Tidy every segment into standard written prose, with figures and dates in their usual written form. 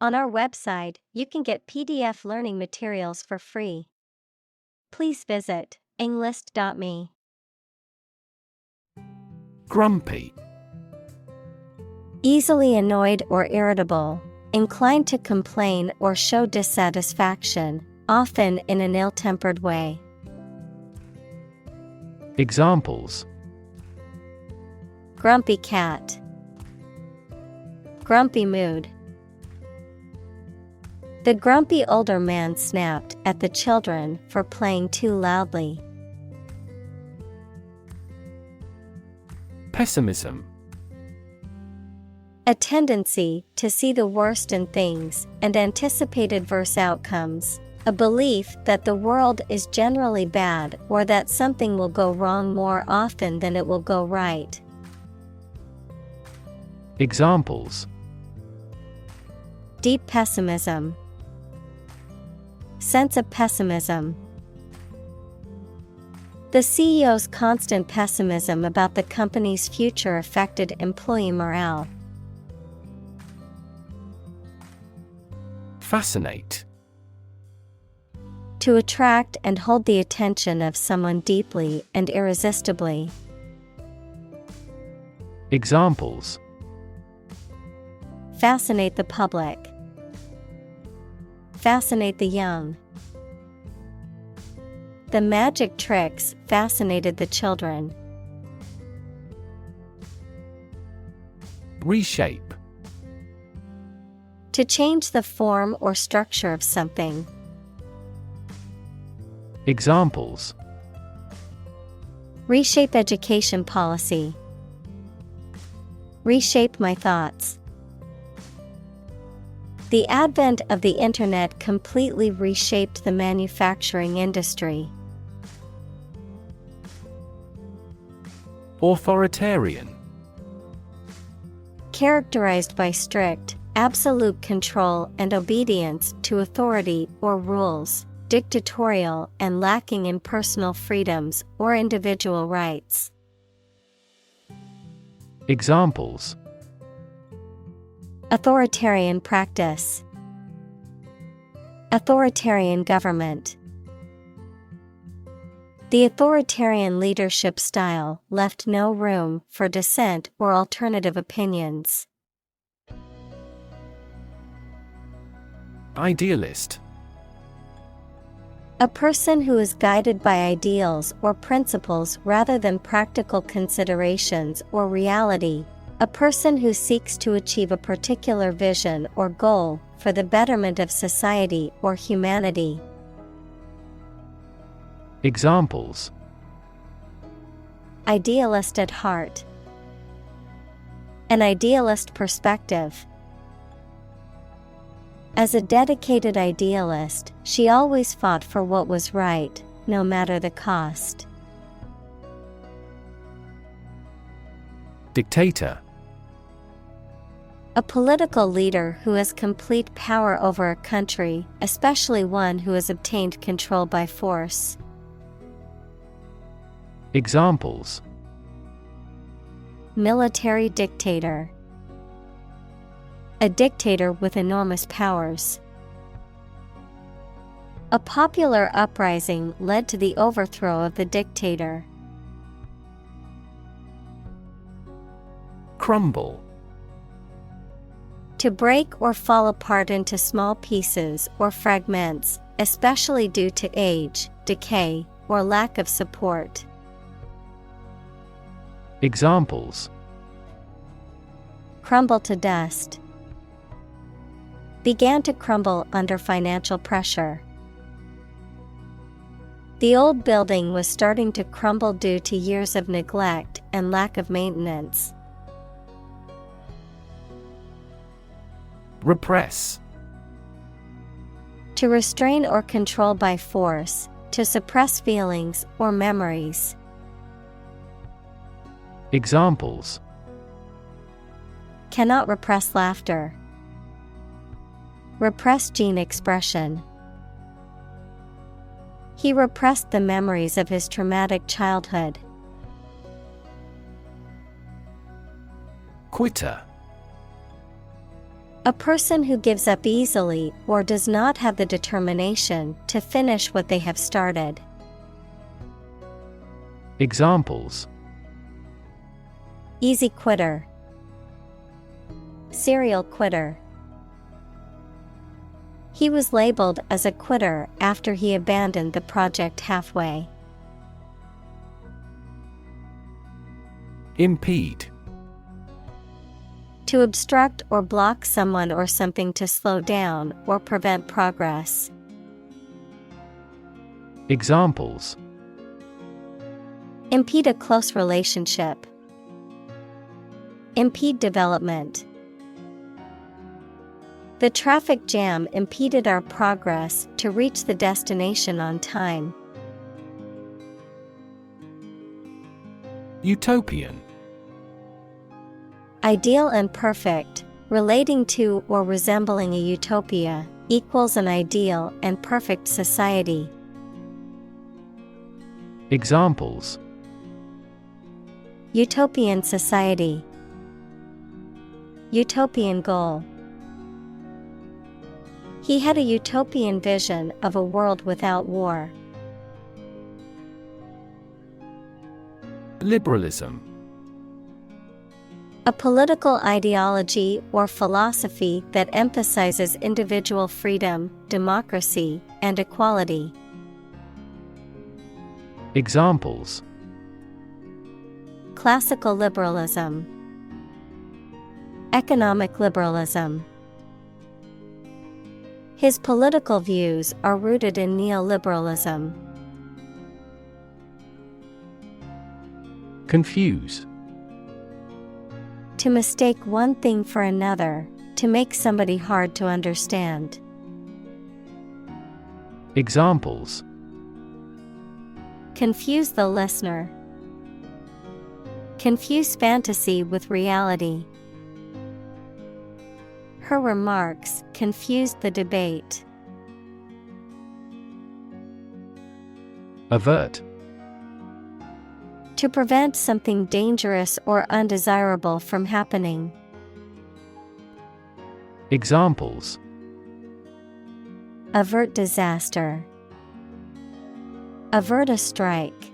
On our website, you can get PDF learning materials for free. Please visit englist.me. Grumpy. Easily annoyed or irritable, inclined to complain or show dissatisfaction, often in an ill-tempered way. Examples: Grumpy cat. Grumpy mood. The grumpy older man snapped at the children for playing too loudly. Pessimism. A tendency to see the worst in things and anticipate adverse outcomes. A belief that the world is generally bad or that something will go wrong more often than it will go right. Examples: Deep pessimism. Sense of pessimism. The CEO's constant pessimism about the company's future affected employee morale. Fascinate. To attract and hold the attention of someone deeply and irresistibly. Examples: Fascinate the public. Fascinate the young. The magic tricks fascinated the children. Reshape. To change the form or structure of something. Examples: Reshape education policy. Reshape my thoughts. The advent of the internet completely reshaped the manufacturing industry. Authoritarian. Characterized by strict, absolute control and obedience to authority or rules, dictatorial and lacking in personal freedoms or individual rights. Examples: Authoritarian practice. Authoritarian government. The authoritarian leadership style left no room for dissent or alternative opinions. Idealist. A person who is guided by ideals or principles rather than practical considerations or reality. A person who seeks to achieve a particular vision or goal for the betterment of society or humanity. Examples: Idealist at heart. An idealist perspective. As a dedicated idealist, she always fought for what was right, no matter the cost. Dictator. A political leader who has complete power over a country, especially one who has obtained control by force. Examples: Military dictator. A dictator with enormous powers. A popular uprising led to the overthrow of the dictator. Crumble. To break or fall apart into small pieces or fragments, especially due to age, decay, or lack of support. Examples: Crumble to dust. Began to crumble under financial pressure. The old building was starting to crumble due to years of neglect and lack of maintenance. Repress. To restrain or control by force, to suppress feelings or memories. Examples: Cannot repress laughter. Repress gene expression. He repressed the memories of his traumatic childhood. Quitter. A person who gives up easily or does not have the determination to finish what they have started. Examples: Easy quitter. Serial quitter. He was labeled as a quitter after he abandoned the project halfway. Impede. To obstruct or block someone or something, to slow down or prevent progress. Examples: Impede a close relationship. Impede development. The traffic jam impeded our progress to reach the destination on time. Utopian. Ideal and perfect, relating to or resembling a utopia, equals an ideal and perfect society. Examples: Utopian society. Utopian goal. He had a utopian vision of a world without war. Liberalism. A political ideology or philosophy that emphasizes individual freedom, democracy, and equality. Examples: Classical liberalism. Economic liberalism. His political views are rooted in neoliberalism. Confuse. To mistake one thing for another, to make somebody hard to understand. Examples: Confuse the listener. Confuse fantasy with reality. Her remarks confused the debate. Avert. To prevent something dangerous or undesirable from happening. Examples: Avert disaster. Avert a strike.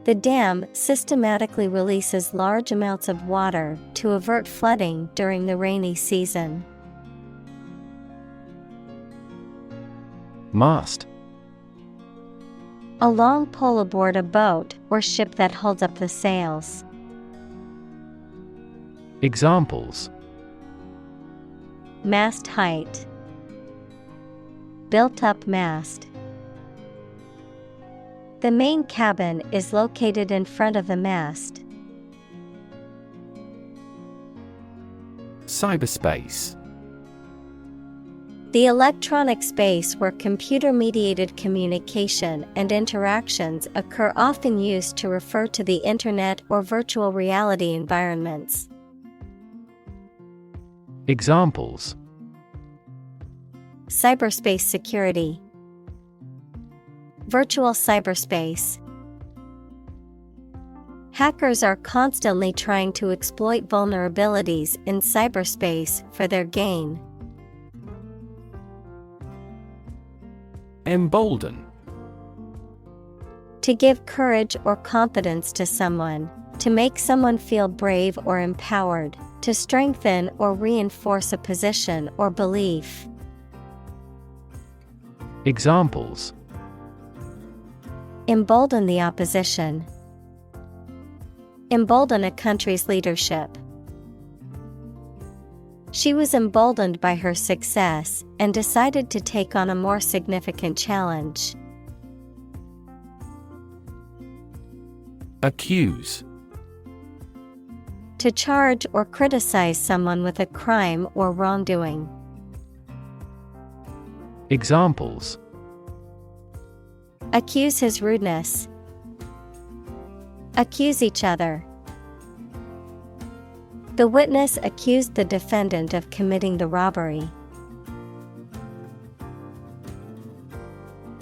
The dam systematically releases large amounts of water to avert flooding during the rainy season. Mast. A long pole aboard a boat or ship that holds up the sails. Examples: Mast height. Built up mast. The main cabin is located in front of the mast. Cyberspace. The electronic space where computer-mediated communication and interactions occur, often used to refer to the Internet or virtual reality environments. Examples: Cyberspace security. Virtual cyberspace. Hackers are constantly trying to exploit vulnerabilities in cyberspace for their gain. Embolden. To give courage or confidence to someone, to make someone feel brave or empowered, to strengthen or reinforce a position or belief. Examples: Embolden the opposition. Embolden a country's leadership. She was emboldened by her success and decided to take on a more significant challenge. Accuse. To charge or criticize someone with a crime or wrongdoing. Examples: Accuse his rudeness. Accuse each other. The witness accused the defendant of committing the robbery.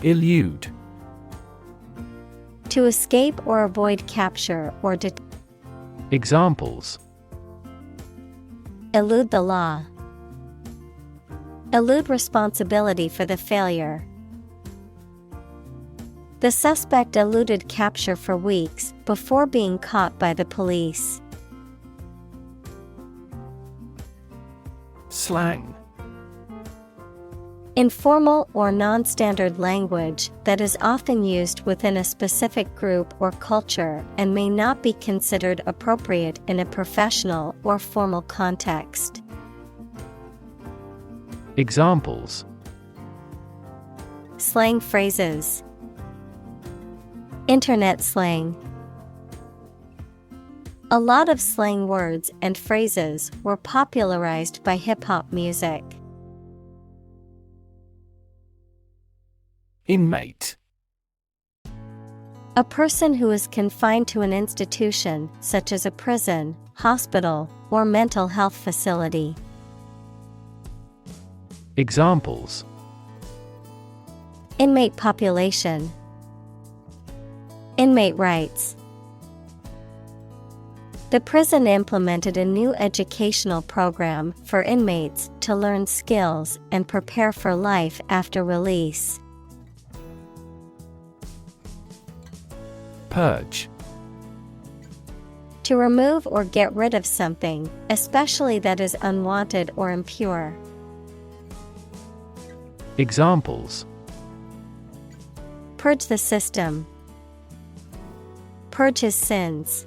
Elude. To escape or avoid capture or detention. Examples: Elude the law. Elude responsibility for the failure. The suspect eluded capture for weeks before being caught by the police. Slang. Informal or non-standard language that is often used within a specific group or culture and may not be considered appropriate in a professional or formal context. Examples: Slang phrases. Internet slang. A lot of slang words and phrases were popularized by hip-hop music. Inmate. A person who is confined to an institution, such as a prison, hospital, or mental health facility. Examples: Inmate population. Inmate rights. The prison implemented a new educational program for inmates to learn skills and prepare for life after release. Purge. To remove or get rid of something, especially that is unwanted or impure. Examples: Purge the system. Purge his sins.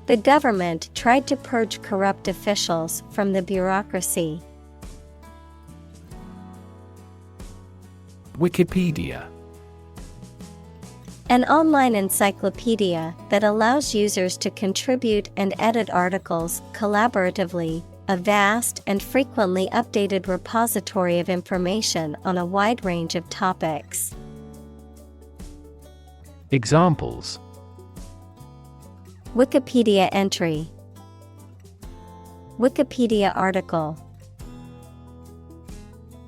The government tried to purge corrupt officials from the bureaucracy. Wikipedia. An online encyclopedia that allows users to contribute and edit articles collaboratively, a vast and frequently updated repository of information on a wide range of topics. Examples: Wikipedia entry. Wikipedia article.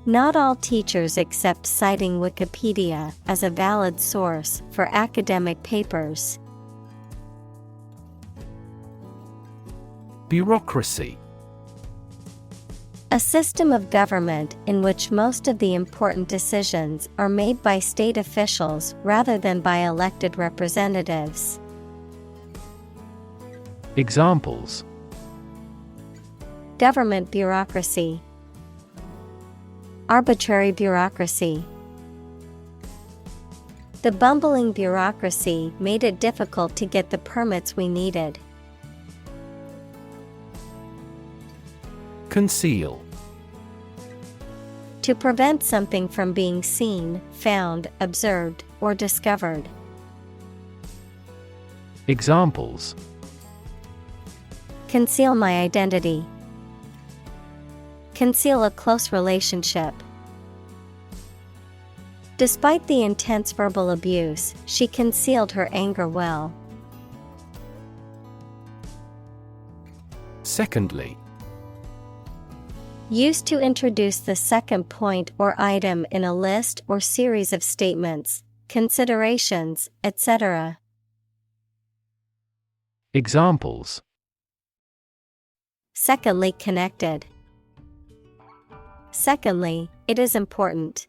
Not all teachers accept citing Wikipedia as a valid source for academic papers. Bureaucracy. A system of government in which most of the important decisions are made by state officials rather than by elected representatives. Examples: Government bureaucracy. Arbitrary bureaucracy. The bumbling bureaucracy made it difficult to get the permits we needed. Conceal. To prevent something from being seen, found, observed, or discovered. Examples: Conceal my identity. Conceal a close relationship. Despite the intense verbal abuse, she concealed her anger well. Secondly. Used to introduce the second point or item in a list or series of statements, considerations, etc. Examples: Secondly connected. Secondly, it is important.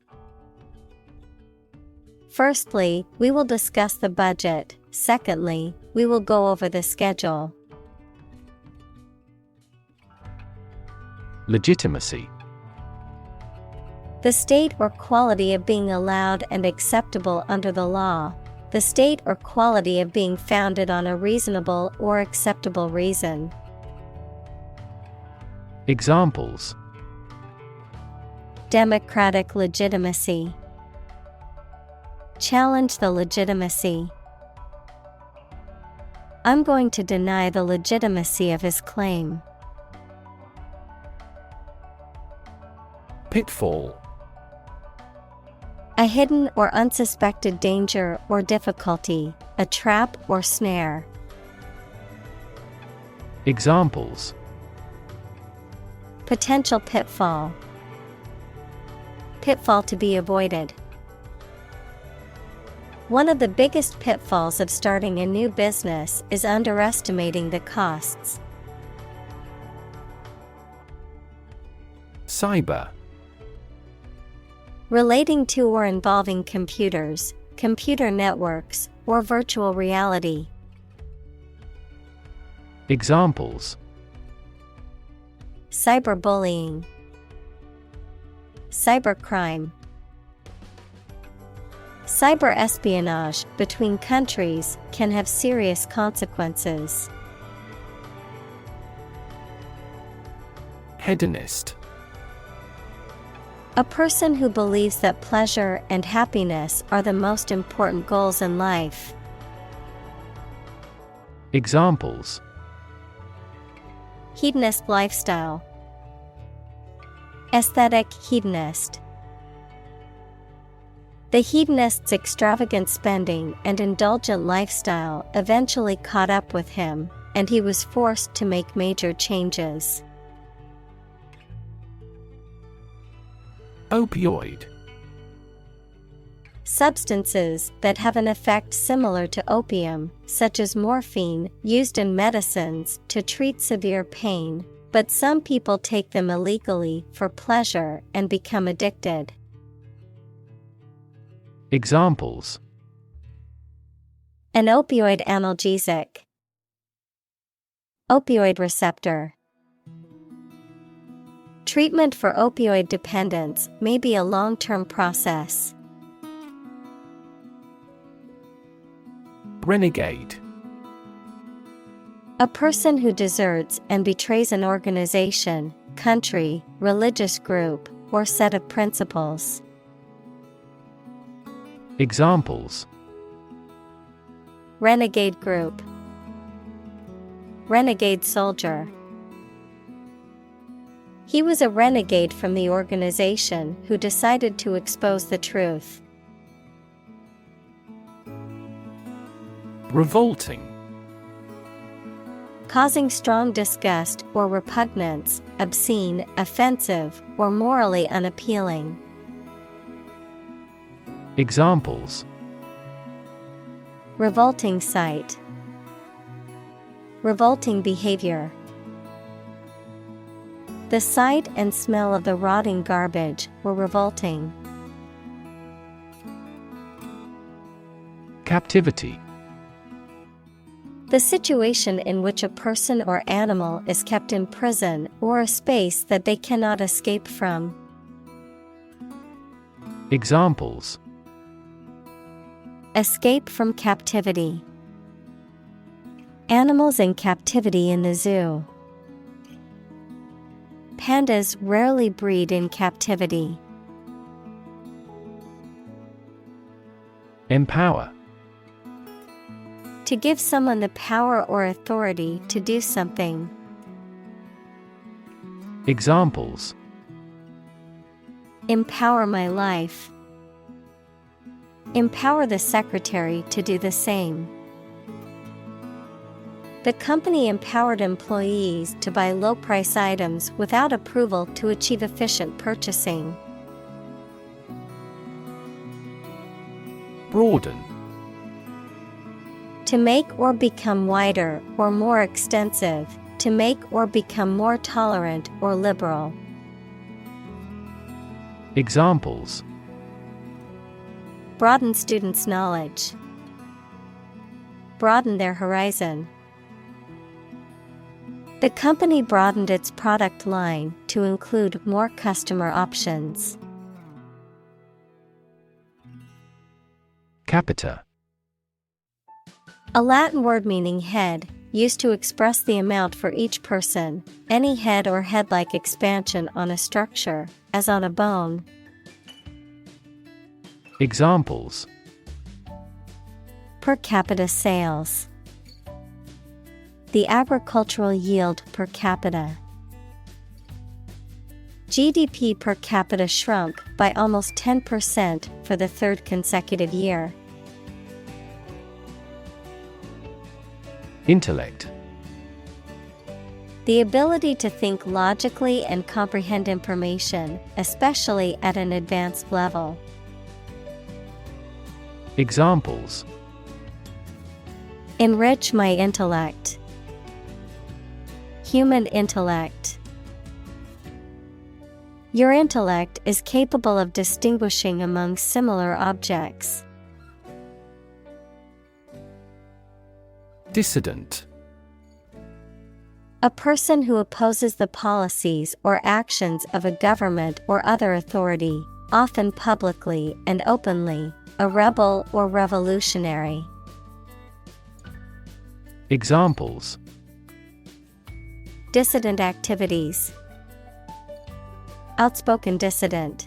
Firstly, we will discuss the budget. Secondly, we will go over the schedule. Legitimacy. The state or quality of being allowed and acceptable under the law. The state or quality of being founded on a reasonable or acceptable reason. Examples: Democratic legitimacy. Challenge the legitimacy. I'm going to deny the legitimacy of his claim. Pitfall. A hidden or unsuspected danger or difficulty, a trap or snare. Examples: Potential pitfall. Pitfall to be avoided. One of the biggest pitfalls of starting a new business is underestimating the costs. Cyber. Relating to or involving computers, computer networks, or virtual reality. Examples: Cyberbullying, cybercrime. Cyber-espionage between countries can have serious consequences. Hedonist. A person who believes that pleasure and happiness are the most important goals in life. Examples: Hedonist lifestyle, aesthetic hedonist. The hedonist's extravagant spending and indulgent lifestyle eventually caught up with him, and he was forced to make major changes. Opioid. Substances that have an effect similar to opium, such as morphine, used in medicines to treat severe pain, but some people take them illegally for pleasure and become addicted. Examples: An opioid analgesic, opioid receptor. Treatment for opioid dependence may be a long-term process. Renegade. A person who deserts and betrays an organization, country, religious group, or set of principles. Examples: Renegade group, renegade soldier. He was a renegade from the organization who decided to expose the truth. Revolting. Causing strong disgust or repugnance, obscene, offensive, or morally unappealing. Examples: Revolting sight, revolting behavior. The sight and smell of the rotting garbage were revolting. Captivity. The situation in which a person or animal is kept in prison or a space that they cannot escape from. Examples: Escape from captivity. Animals in captivity in the zoo. Pandas rarely breed in captivity. Empower. To give someone the power or authority to do something. Examples: Empower my life. Empower the secretary to do the same. The company empowered employees to buy low-price items without approval to achieve efficient purchasing. Broaden. To make or become wider or more extensive, to make or become more tolerant or liberal. Examples: Broaden students' knowledge. Broaden their horizon. The company broadened its product line to include more customer options. Capita. A Latin word meaning head, used to express the amount for each person, any head or head-like expansion on a structure, as on a bone. Examples: Per capita sales. The agricultural yield per capita. GDP per capita shrunk by almost 10% for the third consecutive year. Intellect. The ability to think logically and comprehend information, especially at an advanced level. Examples: Enrich my intellect. Human intellect. Your intellect is capable of distinguishing among similar objects. Dissident. A person who opposes the policies or actions of a government or other authority, often publicly and openly, a rebel or revolutionary. Examples: Dissident activities. Outspoken dissident.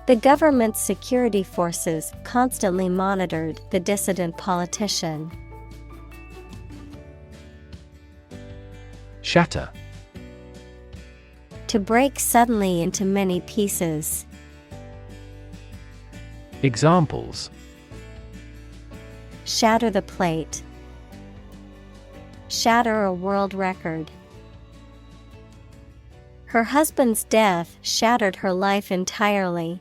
The government's security forces constantly monitored the dissident politician. Shatter. To break suddenly into many pieces. Examples: Shatter the plate. Shatter a world record. Her husband's death shattered her life entirely.